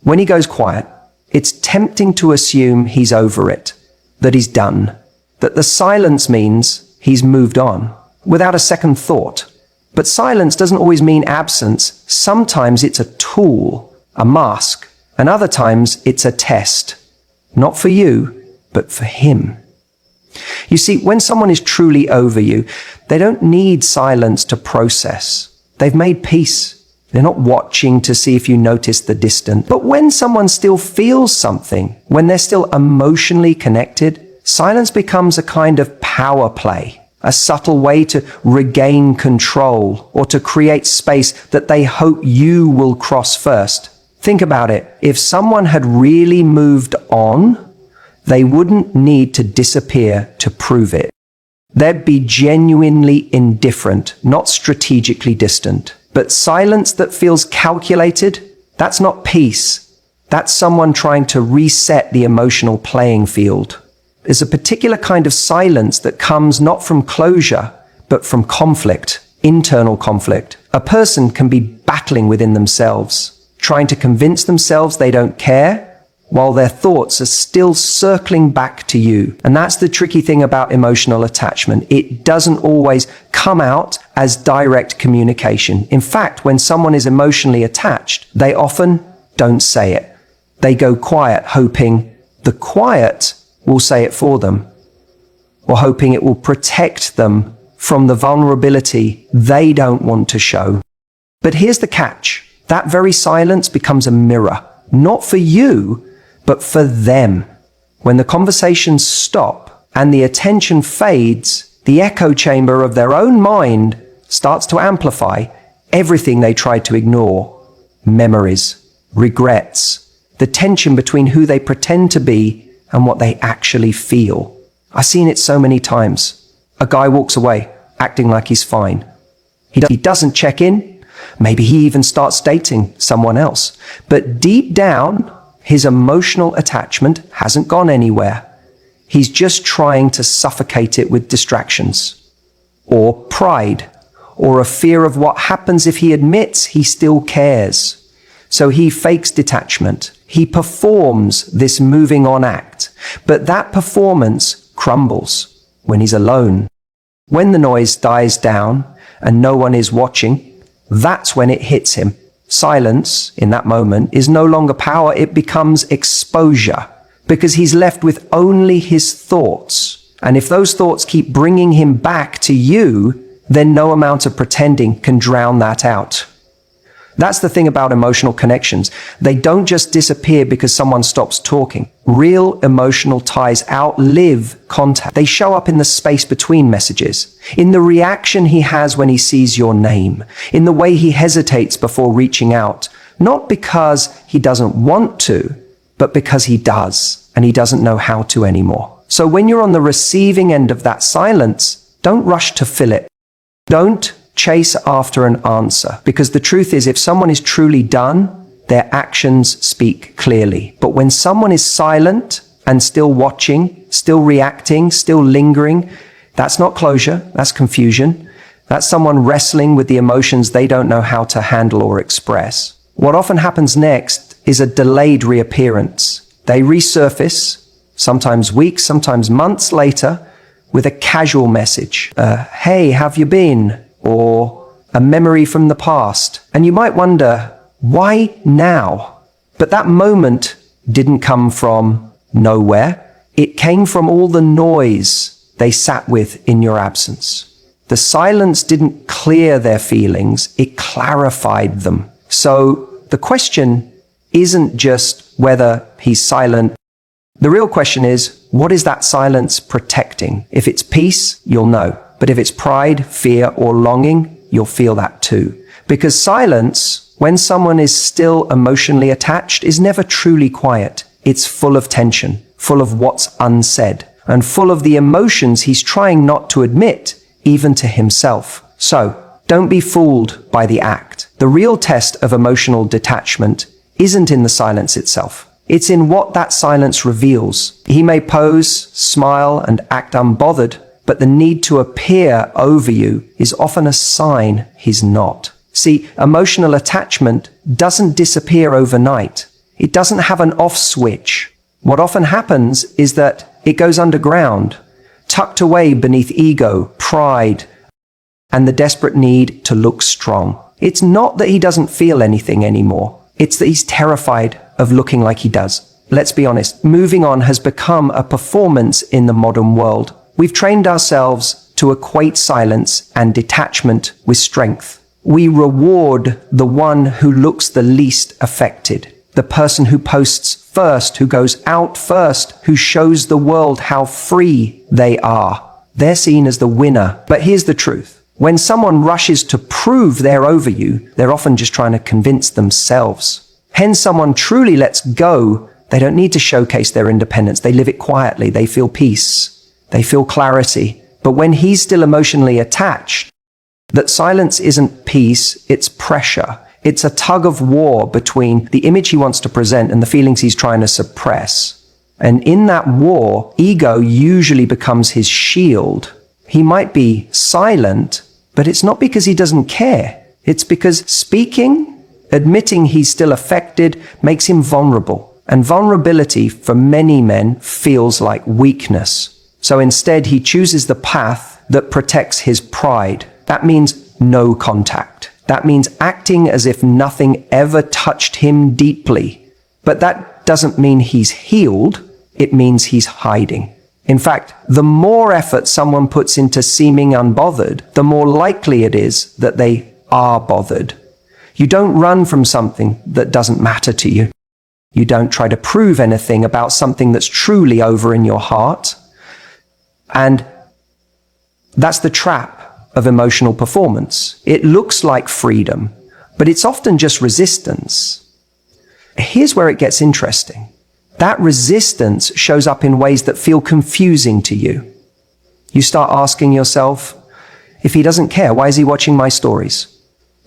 When he goes quiet, it's tempting to assume he's over it, that he's done, that the silence means he's moved on, without a second thought. But silence doesn't always mean absence. Sometimes it's a tool, a mask, and other times it's a test. Not for you, but for him. You see, when someone is truly over you, they don't need silence to process. They've made peace. They're not watching to see if you notice the distant. But when someone still feels something, when they're still emotionally connected, silence becomes a kind of power play, a subtle way to regain control or to create space that they hope you will cross first. Think about it. If someone had really moved on, they wouldn't need to disappear to prove it. They'd be genuinely indifferent, not strategically distant. But silence that feels calculated, that's not peace. That's someone trying to reset the emotional playing field. There's a particular kind of silence that comes not from closure, but from conflict, internal conflict. A person can be battling within themselves, trying to convince themselves they don't care, while their thoughts are still circling back to you. And that's the tricky thing about emotional attachment. It doesn't always come out as direct communication. In fact, when someone is emotionally attached, they often don't say it. They go quiet, hoping the quiet will say it for them, or hoping it will protect them from the vulnerability they don't want to show. But here's the catch. That very silence becomes a mirror, not for you, but for them. When the conversations stop and the attention fades, the echo chamber of their own mind starts to amplify everything they tried to ignore. Memories, regrets, the tension between who they pretend to be and what they actually feel. I've seen it so many times. A guy walks away, acting like he's fine. He doesn't check in. Maybe he even starts dating someone else. But deep down, his emotional attachment hasn't gone anywhere. He's just trying to suffocate it with distractions, or pride, or a fear of what happens if he admits he still cares. So he fakes detachment. He performs this moving on act, but that performance crumbles when he's alone. When the noise dies down and no one is watching, that's when it hits him. Silence, in that moment, is no longer power, it becomes exposure, because he's left with only his thoughts. And if those thoughts keep bringing him back to you, then no amount of pretending can drown that out. That's the thing about emotional connections. They don't just disappear because someone stops talking. Real emotional ties outlive contact. They show up in the space between messages, in the reaction he has when he sees your name, in the way he hesitates before reaching out, not because he doesn't want to, but because he does, and he doesn't know how to anymore. So when you're on the receiving end of that silence, don't rush to fill it. Don't chase after an answer, because the truth is, if someone is truly done, their actions speak clearly. But when someone is silent and still watching, still reacting, still lingering, that's not closure, that's confusion. That's someone wrestling with the emotions they don't know how to handle or express. What often happens next is a delayed reappearance. They resurface, sometimes weeks, sometimes months later, with a casual message. Hey, have you been? Or a memory from the past. And you might wonder, why now? But that moment didn't come from nowhere. It came from all the noise they sat with in your absence. The silence didn't clear their feelings, it clarified them. So the question isn't just whether he's silent. The real question is, what is that silence protecting? If it's peace, you'll know. But if it's pride, fear, or longing, you'll feel that too. Because silence, when someone is still emotionally attached, is never truly quiet. It's full of tension, full of what's unsaid, and full of the emotions he's trying not to admit, even to himself. So, don't be fooled by the act. The real test of emotional detachment isn't in the silence itself. It's in what that silence reveals. He may pose, smile, and act unbothered, but the need to appear over you is often a sign he's not. See, emotional attachment doesn't disappear overnight. It doesn't have an off switch. What often happens is that it goes underground, tucked away beneath ego, pride, and the desperate need to look strong. It's not that he doesn't feel anything anymore. It's that he's terrified of looking like he does. Let's be honest, moving on has become a performance in the modern world. We've trained ourselves to equate silence and detachment with strength. We reward the one who looks the least affected, the person who posts first, who goes out first, who shows the world how free they are. They're seen as the winner. But here's the truth. When someone rushes to prove they're over you, they're often just trying to convince themselves. When someone truly lets go, they don't need to showcase their independence. They live it quietly. They feel peace. They feel clarity. But when he's still emotionally attached, that silence isn't peace, it's pressure. It's a tug of war between the image he wants to present and the feelings he's trying to suppress. And in that war, ego usually becomes his shield. He might be silent, but it's not because he doesn't care. It's because speaking, admitting he's still affected, makes him vulnerable. And vulnerability for many men feels like weakness. So instead, he chooses the path that protects his pride. That means no contact. That means acting as if nothing ever touched him deeply. But that doesn't mean he's healed. It means he's hiding. In fact, the more effort someone puts into seeming unbothered, the more likely it is that they are bothered. You don't run from something that doesn't matter to you. You don't try to prove anything about something that's truly over in your heart. And that's the trap of emotional performance. It looks like freedom, but it's often just resistance. Here's where it gets interesting. That resistance shows up in ways that feel confusing to you. You start asking yourself, if he doesn't care, why is he watching my stories?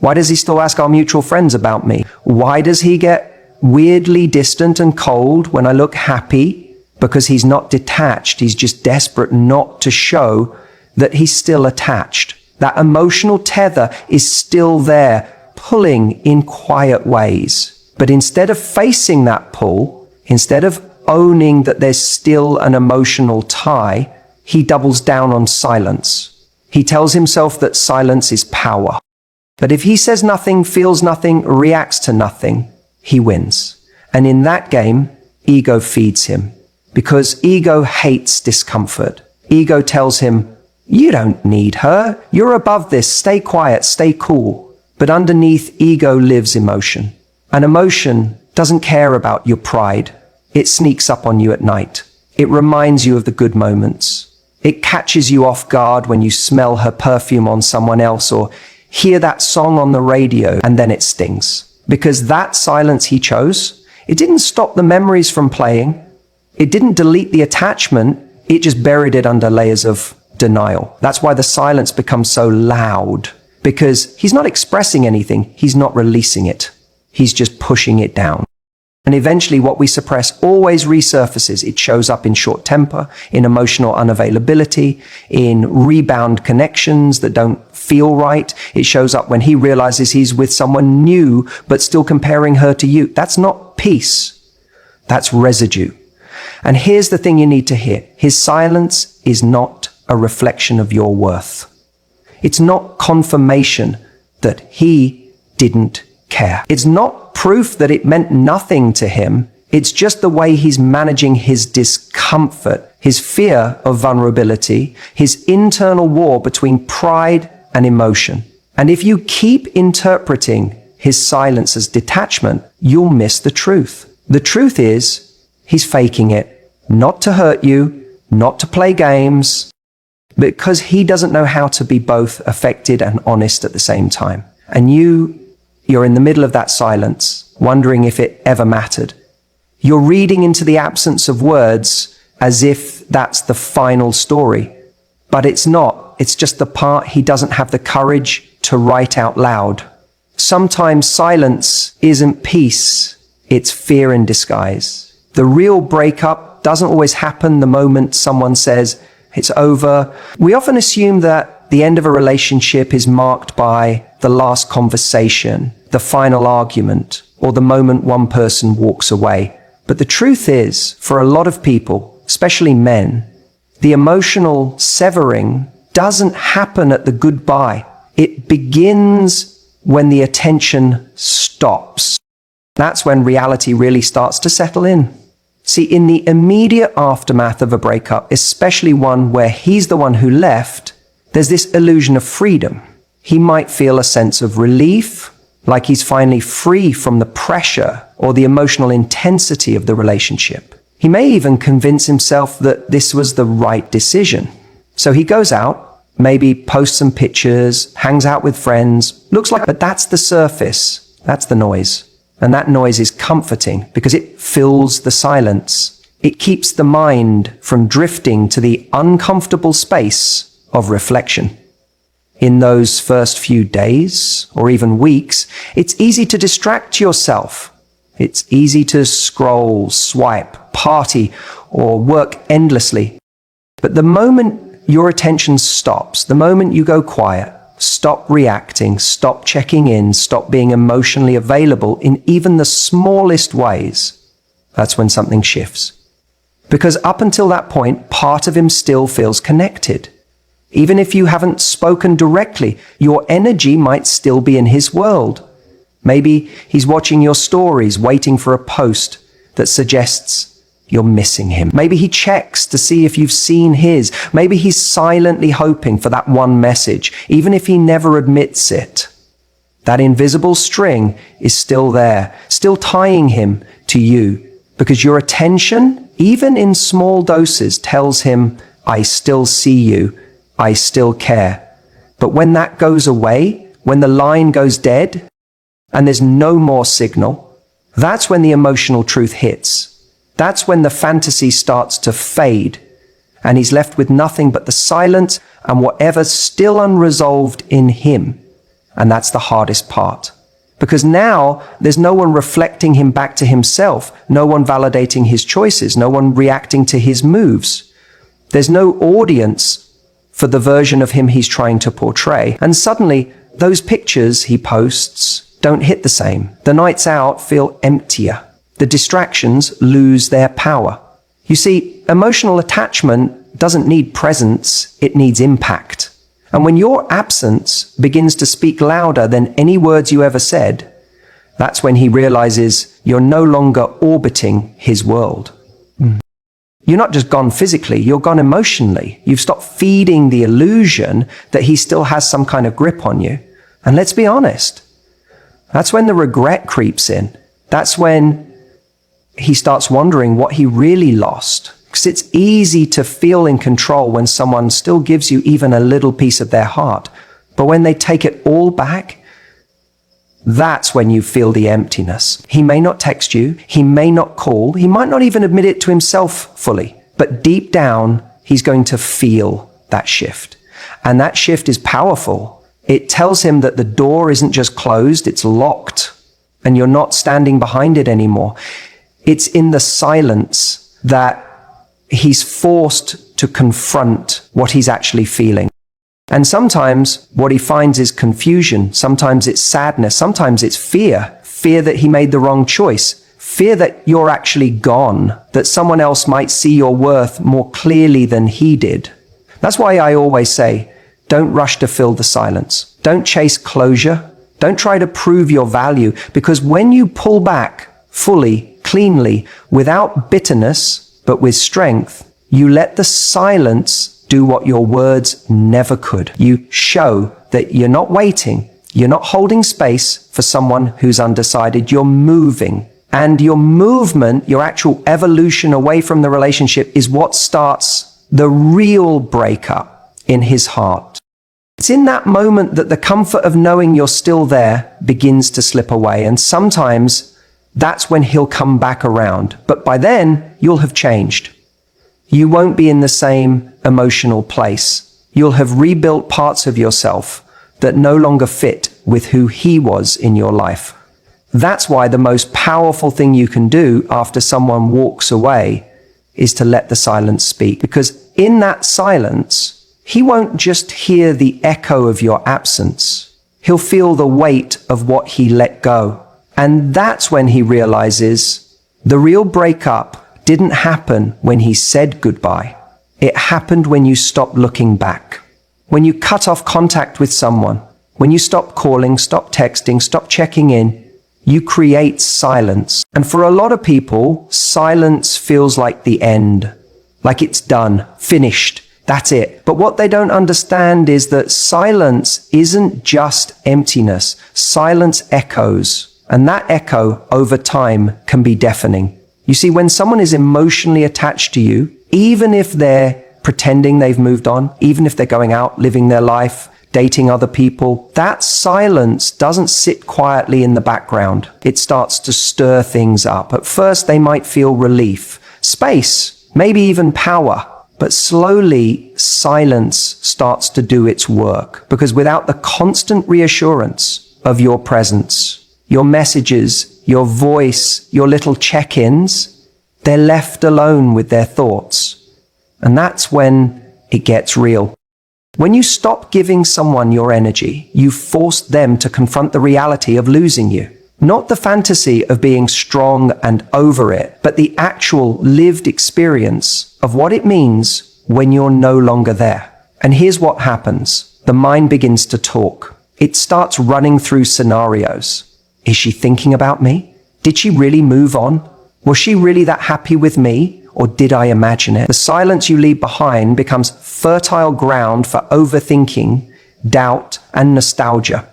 Why does he still ask our mutual friends about me? Why does he get weirdly distant and cold when I look happy? Because he's not detached. He's just desperate not to show that he's still attached. That emotional tether is still there, pulling in quiet ways. But instead of facing that pull, instead of owning that there's still an emotional tie, he doubles down on silence. He tells himself that silence is power. But if he says nothing, feels nothing, reacts to nothing, he wins. And in that game, ego feeds him. Because ego hates discomfort. Ego tells him, you don't need her. You're above this. Stay quiet. Stay cool. But underneath, ego lives emotion. And emotion doesn't care about your pride. It sneaks up on you at night. It reminds you of the good moments. It catches you off guard when you smell her perfume on someone else or hear that song on the radio, and then it stings. Because that silence he chose, it didn't stop the memories from playing. It didn't delete the attachment. It just buried it under layers of denial. That's why the silence becomes so loud. Because he's not expressing anything. He's not releasing it. He's just pushing it down. And eventually what we suppress always resurfaces. It shows up in short temper, in emotional unavailability, in rebound connections that don't feel right. It shows up when he realizes he's with someone new, but still comparing her to you. That's not peace. That's residue. And here's the thing you need to hear. His silence is not a reflection of your worth. It's not confirmation that he didn't care. It's not proof that it meant nothing to him. It's just the way he's managing his discomfort, his fear of vulnerability, his internal war between pride and emotion. And if you keep interpreting his silence as detachment, you'll miss the truth. The truth is, he's faking it, not to hurt you, not to play games, because he doesn't know how to be both affected and honest at the same time. And you're in the middle of that silence, wondering if it ever mattered. You're reading into the absence of words as if that's the final story. But it's not. It's just the part he doesn't have the courage to write out loud. Sometimes silence isn't peace. It's fear in disguise. The real breakup doesn't always happen the moment someone says it's over. We often assume that the end of a relationship is marked by the last conversation, the final argument, or the moment one person walks away. But the truth is, for a lot of people, especially men, the emotional severing doesn't happen at the goodbye. It begins when the attention stops. That's when reality really starts to settle in. See, in the immediate aftermath of a breakup, especially one where he's the one who left, there's this illusion of freedom. He might feel a sense of relief, like he's finally free from the pressure or the emotional intensity of the relationship. He may even convince himself that this was the right decision. So he goes out, maybe posts some pictures, hangs out with friends, but that's the surface, that's the noise. And that noise is comforting because it fills the silence. It keeps the mind from drifting to the uncomfortable space of reflection. In those first few days or even weeks, it's easy to distract yourself. It's easy to scroll, swipe, party, or work endlessly. But the moment your attention stops, the moment you go quiet, stop reacting, stop checking in, stop being emotionally available in even the smallest ways, that's when something shifts. Because up until that point, part of him still feels connected. Even if you haven't spoken directly, your energy might still be in his world. Maybe he's watching your stories, waiting for a post that suggests you're missing him. Maybe he checks to see if you've seen his. Maybe he's silently hoping for that one message, even if he never admits it. That invisible string is still there, still tying him to you, because your attention, even in small doses, tells him, I still see you, I still care. But when that goes away, when the line goes dead, and there's no more signal, that's when the emotional truth hits. That's when the fantasy starts to fade, and he's left with nothing but the silence and whatever's still unresolved in him. And that's the hardest part. Because now there's no one reflecting him back to himself, no one validating his choices, no one reacting to his moves. There's no audience for the version of him he's trying to portray. And suddenly, those pictures he posts don't hit the same. The nights out feel emptier. The distractions lose their power. You see, emotional attachment doesn't need presence, it needs impact. And when your absence begins to speak louder than any words you ever said, that's when he realizes you're no longer orbiting his world. You're not just gone physically, you're gone emotionally. You've stopped feeding the illusion that he still has some kind of grip on you. And let's be honest, that's when the regret creeps in. That's when he starts wondering what he really lost. Because it's easy to feel in control when someone still gives you even a little piece of their heart. But when they take it all back, that's when you feel the emptiness. He may not text you, he may not call, he might not even admit it to himself fully. But deep down, he's going to feel that shift. And that shift is powerful. It tells him that the door isn't just closed, it's locked. And you're not standing behind it anymore. It's in the silence that he's forced to confront what he's actually feeling. And sometimes what he finds is confusion. Sometimes it's sadness. Sometimes it's fear. Fear that he made the wrong choice. Fear that you're actually gone. That someone else might see your worth more clearly than he did. That's why I always say, don't rush to fill the silence. Don't chase closure. Don't try to prove your value. Because when you pull back fully, cleanly, without bitterness, but with strength, you let the silence do what your words never could. You show that you're not waiting, you're not holding space for someone who's undecided, you're moving. And your movement, your actual evolution away from the relationship is what starts the real breakup in his heart. It's in that moment that the comfort of knowing you're still there begins to slip away. And sometimes that's when he'll come back around. But by then, you'll have changed. You won't be in the same emotional place. You'll have rebuilt parts of yourself that no longer fit with who he was in your life. That's why the most powerful thing you can do after someone walks away is to let the silence speak. Because in that silence, he won't just hear the echo of your absence. He'll feel the weight of what he let go. And that's when he realizes the real breakup didn't happen when he said goodbye. It happened when you stopped looking back. When you cut off contact with someone, when you stop calling, stop texting, stop checking in, you create silence. And for a lot of people, silence feels like the end, like it's done, finished, that's it. But what they don't understand is that silence isn't just emptiness. Silence echoes, and that echo over time can be deafening. You see, when someone is emotionally attached to you, even if they're pretending they've moved on, even if they're going out, living their life, dating other people, that silence doesn't sit quietly in the background. It starts to stir things up. At first, they might feel relief, space, maybe even power. But slowly, silence starts to do its work, because without the constant reassurance of your presence, your messages, your voice, your little check-ins, they're left alone with their thoughts. And that's when it gets real. When you stop giving someone your energy, you force them to confront the reality of losing you. Not the fantasy of being strong and over it, but the actual lived experience of what it means when you're no longer there. And here's what happens. The mind begins to talk. It starts running through scenarios. Is she thinking about me? Did she really move on? Was she really that happy with me? Or did I imagine it? The silence you leave behind becomes fertile ground for overthinking, doubt, and nostalgia.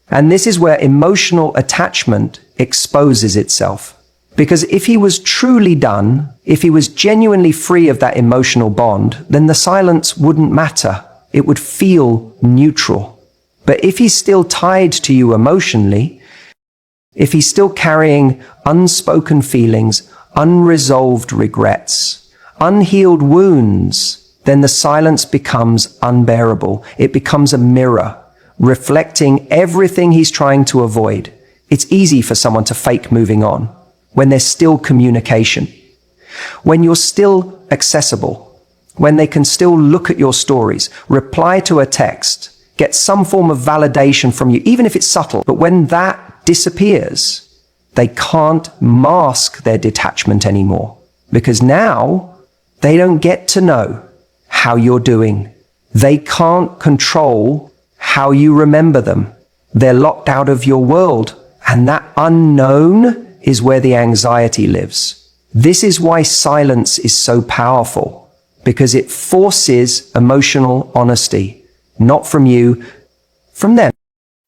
And this is where emotional attachment exposes itself. Because if he was truly done, if he was genuinely free of that emotional bond, then the silence wouldn't matter. It would feel neutral. But if he's still tied to you emotionally, if he's still carrying unspoken feelings, unresolved regrets, unhealed wounds, then the silence becomes unbearable. It becomes a mirror, reflecting everything he's trying to avoid. It's easy for someone to fake moving on when there's still communication, when you're still accessible, when they can still look at your stories, reply to a text, get some form of validation from you, even if it's subtle. But when that disappears, they can't mask their detachment anymore, because now they don't get to know how you're doing. They can't control how you remember them. They're locked out of your world, and that unknown is where the anxiety lives. This is why silence is so powerful, because it forces emotional honesty, not from you, from them.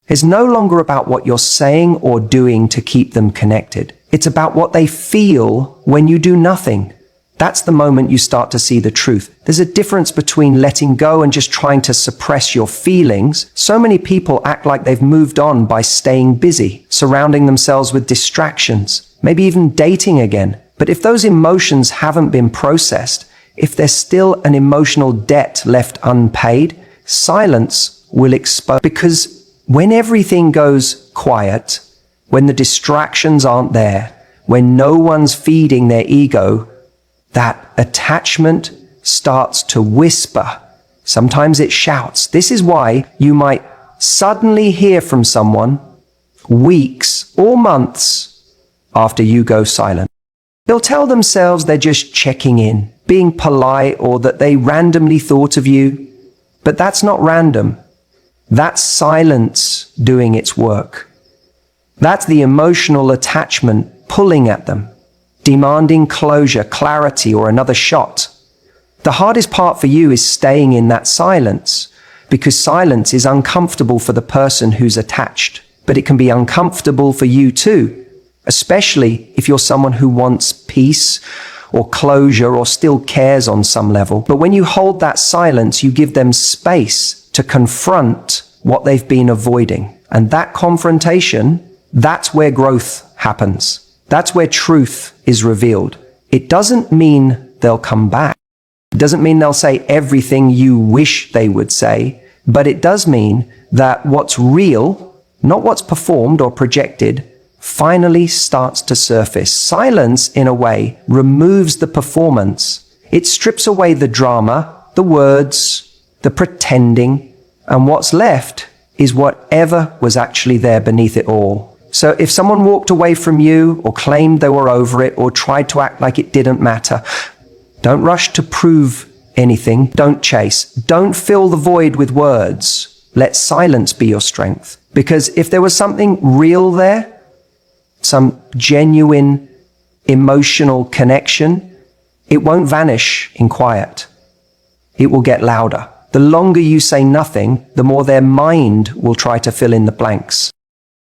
It's no longer about what you're saying or doing to keep them connected. It's about what they feel when you do nothing. That's the moment you start to see the truth. There's a difference between letting go and just trying to suppress your feelings. So many people act like they've moved on by staying busy, surrounding themselves with distractions, maybe even dating again. But if those emotions haven't been processed, if there's still an emotional debt left unpaid, silence will expose. Because when everything goes quiet, when the distractions aren't there, when no one's feeding their ego, that attachment starts to whisper. Sometimes it shouts. This is why you might suddenly hear from someone weeks or months after you go silent. They'll tell themselves they're just checking in, being polite, or that they randomly thought of you. But that's not random. That's silence doing its work. That's the emotional attachment pulling at them, demanding closure, clarity, or another shot. The hardest part for you is staying in that silence, because silence is uncomfortable for the person who's attached, but it can be uncomfortable for you too, especially if you're someone who wants peace or closure or still cares on some level. But when you hold that silence, you give them space to confront what they've been avoiding. And that confrontation, that's where growth happens. That's where truth is revealed. It doesn't mean they'll come back. It doesn't mean they'll say everything you wish they would say, but it does mean that what's real, not what's performed or projected, finally starts to surface. Silence, in a way, removes the performance. It strips away the drama, the words, the pretending, and what's left is whatever was actually there beneath it all. So if someone walked away from you or claimed they were over it or tried to act like it didn't matter, don't rush to prove anything. Don't chase. Don't fill the void with words. Let silence be your strength. Because if there was something real there, some genuine emotional connection, it won't vanish in quiet. It will get louder. The longer you say nothing, the more their mind will try to fill in the blanks.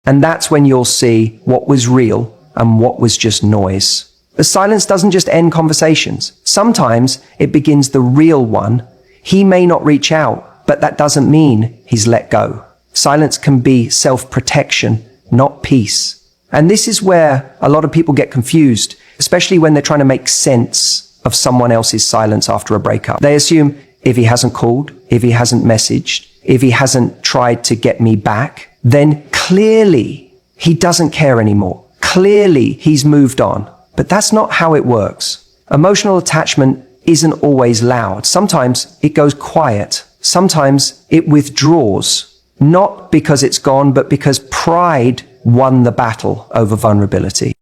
And that's when you'll see what was real and what was just noise. The silence doesn't just end conversations. Sometimes it begins the real one. He may not reach out, but that doesn't mean he's let go. Silence can be self-protection, not peace. And this is where a lot of people get confused, especially when they're trying to make sense of someone else's silence after a breakup. They assume if he hasn't called, if he hasn't messaged, if he hasn't tried to get me back, then clearly he doesn't care anymore. Clearly he's moved on. But that's not how it works. Emotional attachment isn't always loud. Sometimes it goes quiet. Sometimes it withdraws, not because it's gone, but because pride won the battle over vulnerability.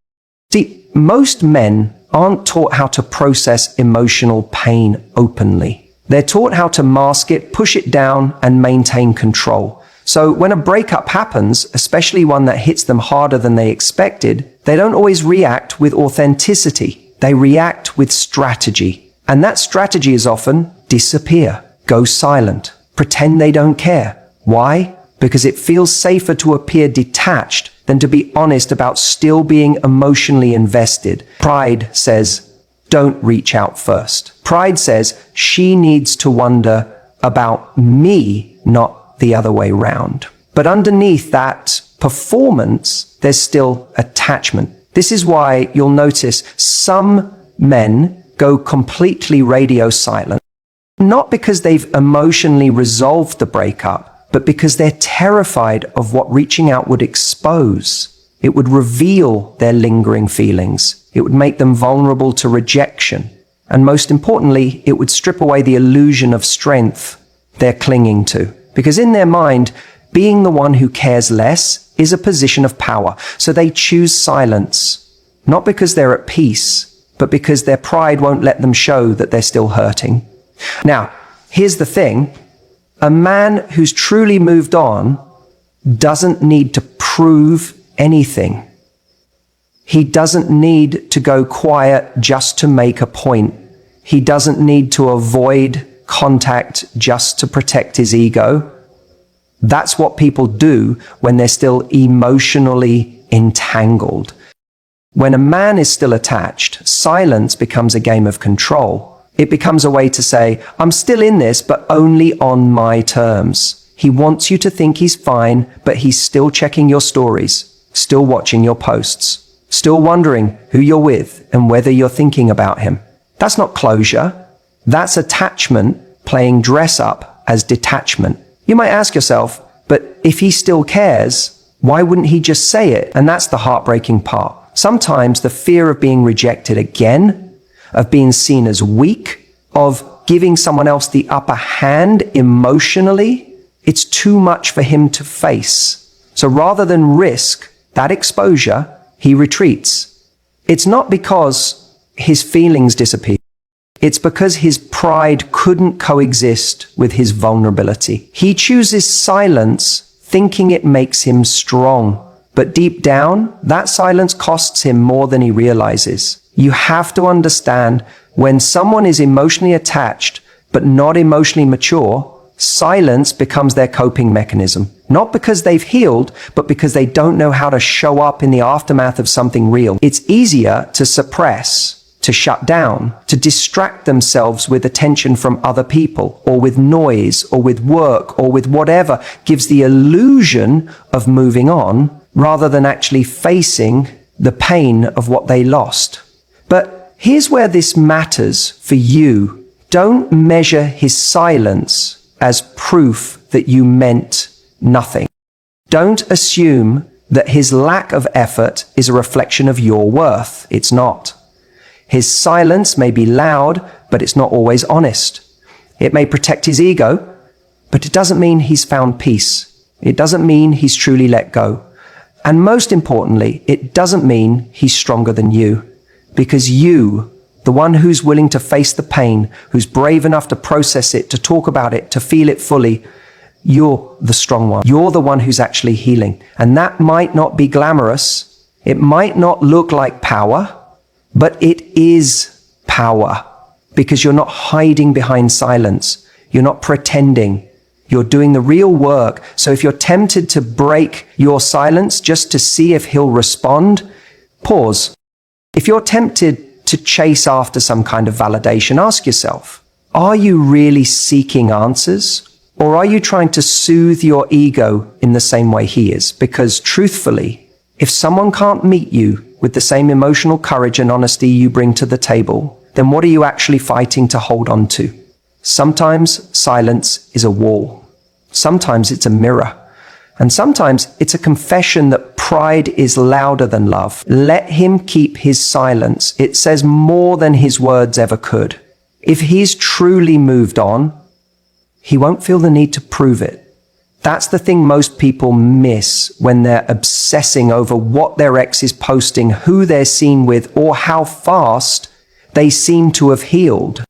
See, most men aren't taught how to process emotional pain openly. They're taught how to mask it, push it down, and maintain control. So when a breakup happens, especially one that hits them harder than they expected, they don't always react with authenticity. They react with strategy. And that strategy is often disappear, go silent, pretend they don't care. Why? Because it feels safer to appear detached than to be honest about still being emotionally invested. Pride says, don't reach out first. Pride says, she needs to wonder about me, not the other way round. But underneath that performance, there's still attachment. This is why you'll notice some men go completely radio silent, not because they've emotionally resolved the breakup, but because they're terrified of what reaching out would expose. It would reveal their lingering feelings. It would make them vulnerable to rejection. And most importantly, it would strip away the illusion of strength they're clinging to. Because in their mind, being the one who cares less is a position of power. So they choose silence, not because they're at peace, but because their pride won't let them show that they're still hurting. Now, here's the thing. A man who's truly moved on doesn't need to prove anything. He doesn't need to go quiet just to make a point. He doesn't need to avoid contact just to protect his ego. That's what people do when they're still emotionally entangled. When a man is still attached, silence becomes a game of control. It becomes a way to say, I'm still in this, but only on my terms. He wants you to think he's fine, but he's still checking your stories, still watching your posts, still wondering who you're with and whether you're thinking about him. That's not closure. That's attachment playing dress up as detachment. You might ask yourself, but if he still cares, why wouldn't he just say it? And that's the heartbreaking part. Sometimes the fear of being rejected again, of being seen as weak, of giving someone else the upper hand emotionally, it's too much for him to face. So rather than risk that exposure, he retreats. It's not because his feelings disappear. It's because his pride couldn't coexist with his vulnerability. He chooses silence, thinking it makes him strong. But deep down, that silence costs him more than he realizes. You have to understand, when someone is emotionally attached, but not emotionally mature, silence becomes their coping mechanism. Not because they've healed, but because they don't know how to show up in the aftermath of something real. It's easier to suppress, to shut down, to distract themselves with attention from other people, or with noise, or with work, or with whatever gives the illusion of moving on, rather than actually facing the pain of what they lost. But here's where this matters for you. Don't measure his silence as proof that you meant nothing. Don't assume that his lack of effort is a reflection of your worth. It's not. His silence may be loud, but it's not always honest. It may protect his ego, but it doesn't mean he's found peace. It doesn't mean he's truly let go. And most importantly, it doesn't mean he's stronger than you, because you, the one who's willing to face the pain, who's brave enough to process it, to talk about it, to feel it fully, you're the strong one. You're the one who's actually healing. And that might not be glamorous. It might not look like power, but it is power, because you're not hiding behind silence. You're not pretending. You're doing the real work. So if you're tempted to break your silence just to see if he'll respond, pause. If you're tempted to chase after some kind of validation, ask yourself, are you really seeking answers? Or are you trying to soothe your ego in the same way he is? Because truthfully, if someone can't meet you with the same emotional courage and honesty you bring to the table, then what are you actually fighting to hold on to? Sometimes silence is a wall. Sometimes it's a mirror. And sometimes it's a confession that pride is louder than love. Let him keep his silence. It says more than his words ever could. If he's truly moved on, he won't feel the need to prove it. That's the thing most people miss when they're obsessing over what their ex is posting, who they're seen with, or how fast they seem to have healed.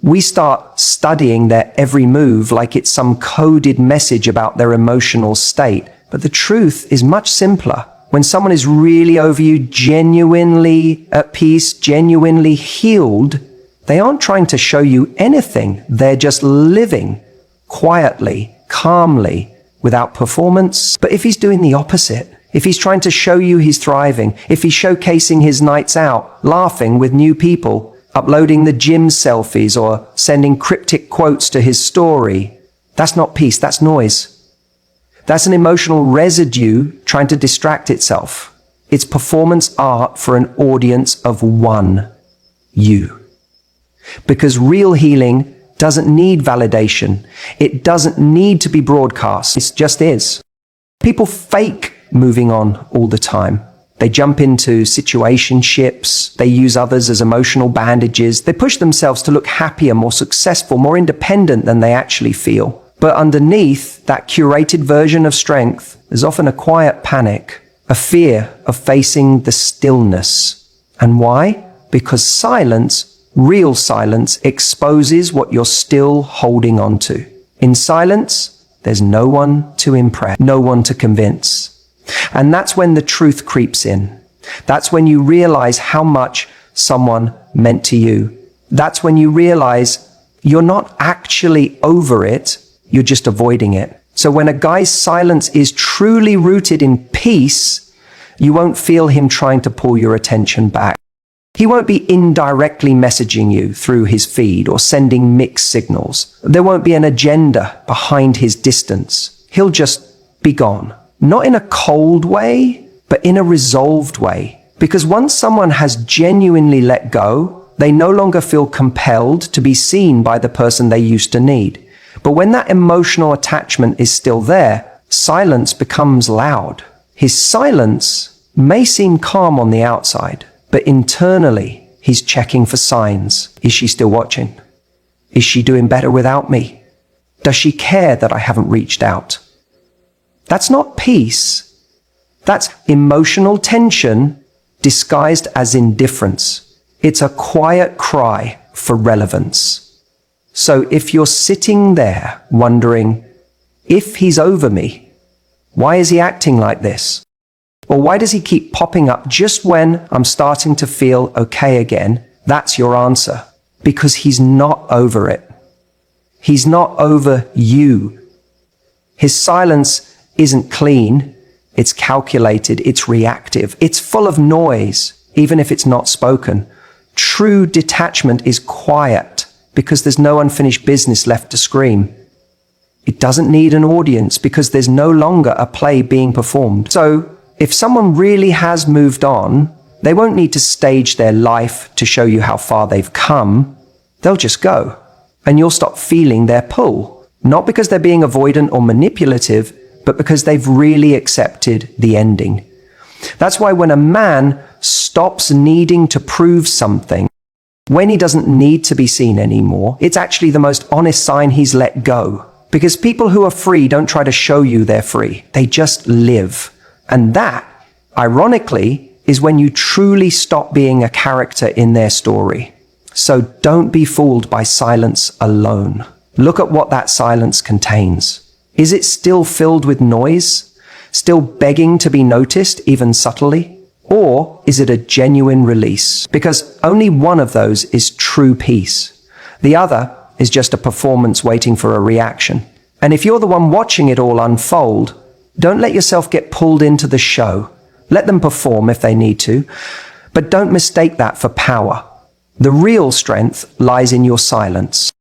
We start studying their every move like it's some coded message about their emotional state. But the truth is much simpler. When someone is really over you, genuinely at peace, genuinely healed, they aren't trying to show you anything. They're just living quietly, calmly, without performance. But if he's doing the opposite, if he's trying to show you he's thriving, if he's showcasing his nights out, laughing with new people, uploading the gym selfies or sending cryptic quotes to his story, that's not peace, that's noise. That's an emotional residue trying to distract itself. It's performance art for an audience of one, you. Because real healing doesn't need validation. It doesn't need to be broadcast. It just is. People fake moving on all the time. They jump into situationships. They use others as emotional bandages. They push themselves to look happier, more successful, more independent than they actually feel. But underneath that curated version of strength, there's often a quiet panic, a fear of facing the stillness. And why? Because silence, real silence, exposes what you're still holding on to. In silence, there's no one to impress, no one to convince. And that's when the truth creeps in. That's when you realize how much someone meant to you. That's when you realize you're not actually over it, you're just avoiding it. So when a guy's silence is truly rooted in peace, you won't feel him trying to pull your attention back. He won't be indirectly messaging you through his feed or sending mixed signals. There won't be an agenda behind his distance. He'll just be gone. Not in a cold way, but in a resolved way. Because once someone has genuinely let go, they no longer feel compelled to be seen by the person they used to need. But when that emotional attachment is still there, silence becomes loud. His silence may seem calm on the outside, but internally, he's checking for signs. Is she still watching? Is she doing better without me? Does she care that I haven't reached out? That's not peace. That's emotional tension disguised as indifference. It's a quiet cry for relevance. So if you're sitting there wondering, if he's over me, why is he acting like this? Or why does he keep popping up just when I'm starting to feel okay again? That's your answer. Because he's not over it. He's not over you. His silence isn't clean, it's calculated, it's reactive, it's full of noise, even if it's not spoken. True detachment is quiet because there's no unfinished business left to scream. It doesn't need an audience because there's no longer a play being performed. So if someone really has moved on, they won't need to stage their life to show you how far they've come. They'll just go, and you'll stop feeling their pull. Not because they're being avoidant or manipulative, but because they've really accepted the ending. That's why when a man stops needing to prove something, when he doesn't need to be seen anymore, it's actually the most honest sign he's let go. Because people who are free don't try to show you they're free. They just live. And that, ironically, is when you truly stop being a character in their story. So don't be fooled by silence alone. Look at what that silence contains. Is it still filled with noise? Still begging to be noticed, even subtly? Or is it a genuine release? Because only one of those is true peace. The other is just a performance waiting for a reaction. And if you're the one watching it all unfold, don't let yourself get pulled into the show. Let them perform if they need to, but don't mistake that for power. The real strength lies in your silence.